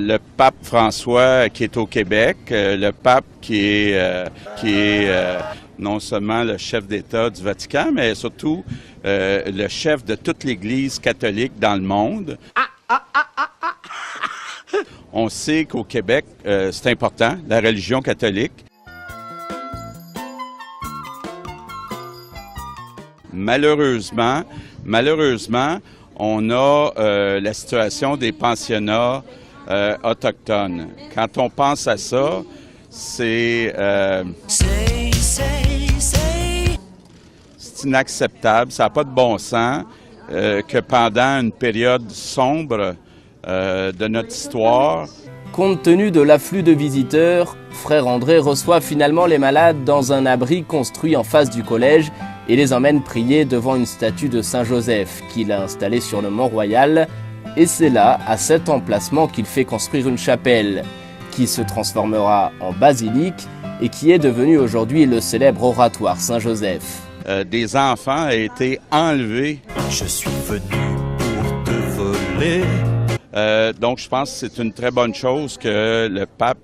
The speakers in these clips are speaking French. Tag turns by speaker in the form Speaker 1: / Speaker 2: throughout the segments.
Speaker 1: Le pape François qui est au Québec, le pape qui est non seulement le chef d'État du Vatican, mais surtout le chef de toute l'Église catholique dans le monde. On sait qu'au Québec, c'est important, la religion catholique. Malheureusement, on a la situation des pensionnats autochtones. Quand on pense à ça, c'est inacceptable, ça n'a pas de bon sens que pendant une période sombre de notre histoire.
Speaker 2: Compte tenu de l'afflux de visiteurs, Frère André reçoit finalement les malades dans un abri construit en face du collège et les emmène prier devant une statue de Saint-Joseph qu'il a installée sur le Mont-Royal. Et c'est là, à cet emplacement, qu'il fait construire une chapelle qui se transformera en basilique et qui est devenue aujourd'hui le célèbre oratoire Saint-Joseph.
Speaker 1: Des enfants ont été enlevés.
Speaker 3: Je suis venu pour te voler.
Speaker 1: Donc, je pense que c'est une très bonne chose que le pape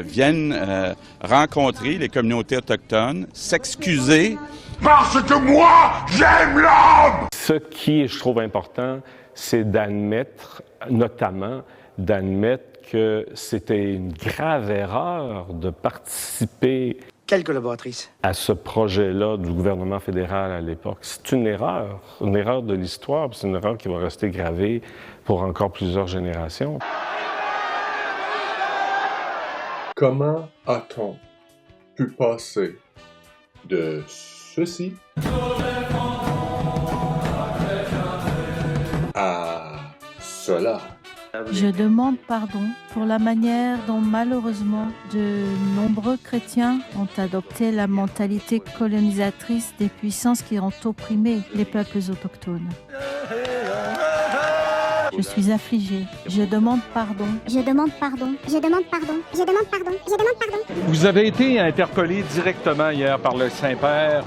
Speaker 1: vienne rencontrer les communautés autochtones, s'excuser.
Speaker 4: Parce que moi, j'aime l'homme!
Speaker 5: Ce qui, je trouve important, c'est d'admettre, notamment, que c'était une grave erreur de participer
Speaker 6: Quelle collaboratrice?
Speaker 5: à ce projet-là du gouvernement fédéral à l'époque. C'est une erreur de l'histoire, puis c'est une erreur qui va rester gravée pour encore plusieurs générations.
Speaker 7: Comment a-t-on pu passer de ceci à cela?
Speaker 8: Je demande pardon pour la manière dont malheureusement de nombreux chrétiens ont adopté la mentalité colonisatrice des puissances qui ont opprimé les peuples autochtones. Je suis affligée. Je demande pardon.
Speaker 9: Je demande pardon. Je demande pardon. Je demande pardon. Je demande pardon.
Speaker 10: Vous avez été interpellé directement hier par le Saint-Père.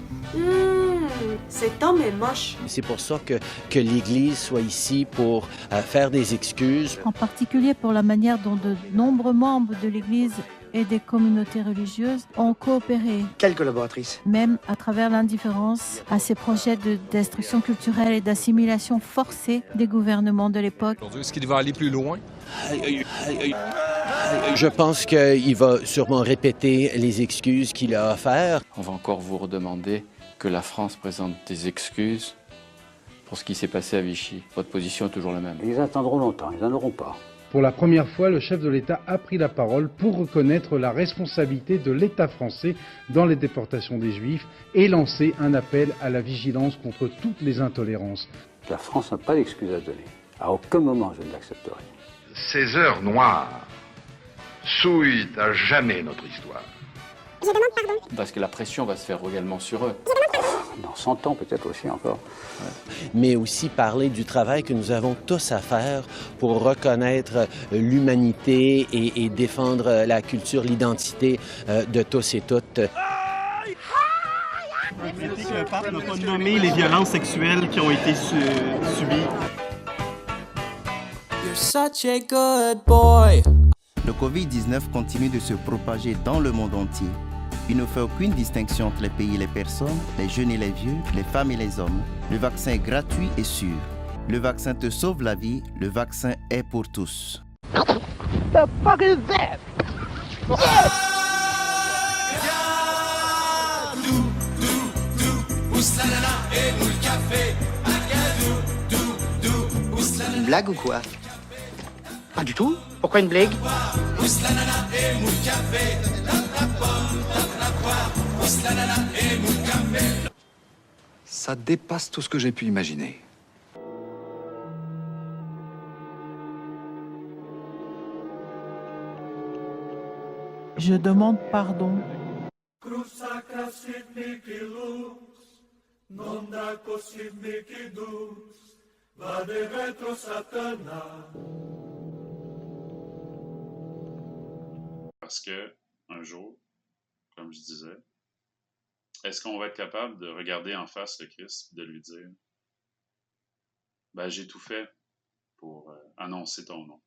Speaker 11: Cet homme est moche.
Speaker 12: C'est pour ça que l'Église soit ici pour faire des excuses.
Speaker 8: En particulier pour la manière dont de nombreux membres de l'Église et des communautés religieuses ont coopéré.
Speaker 6: Quelle collaboratrice?
Speaker 8: Même à travers l'indifférence à ces projets de destruction culturelle et d'assimilation forcée des gouvernements de l'époque.
Speaker 13: Est-ce qu'il va aller plus loin?
Speaker 12: Je pense qu'il va sûrement répéter les excuses qu'il a à faire.
Speaker 14: On va encore vous redemander que la France présente des excuses pour ce qui s'est passé à Vichy. Votre position est toujours la même.
Speaker 15: Ils attendront longtemps, ils n'en auront pas.
Speaker 16: Pour la première fois, le chef de l'État a pris la parole pour reconnaître la responsabilité de l'État français dans les déportations des Juifs et lancer un appel à la vigilance contre toutes les intolérances.
Speaker 15: La France n'a pas d'excuses à donner. À aucun moment je ne l'accepterai.
Speaker 4: Ces heures noires souillent à jamais notre histoire.
Speaker 9: Je demande pardon.
Speaker 14: Parce que la pression va se faire également sur eux.
Speaker 15: Dans 100 ans peut-être aussi encore.
Speaker 12: Mais aussi parler du travail que nous avons tous à faire pour reconnaître l'humanité et défendre la culture, l'identité de tous et toutes.
Speaker 17: Regretter que le pape n'a pas nommé les violences sexuelles qui ont été subies.
Speaker 3: You're such a good boy.
Speaker 18: Le Covid-19 continue de se propager dans le monde entier. Il ne fait aucune distinction entre les pays et les personnes, les jeunes et les vieux, les femmes et les hommes. Le vaccin est gratuit et sûr. Le vaccin te sauve la vie, le vaccin est pour tous.
Speaker 19: The fuck is that?
Speaker 6: Une blague ou quoi? Pas du tout. Pourquoi une blague?
Speaker 20: Ça dépasse tout ce que j'ai pu imaginer.
Speaker 8: Je demande pardon.
Speaker 3: Parce que, un jour, comme je disais, est-ce qu'on va être capable de regarder en face le Christ et de lui dire « Ben, j'ai tout fait pour annoncer ton nom. »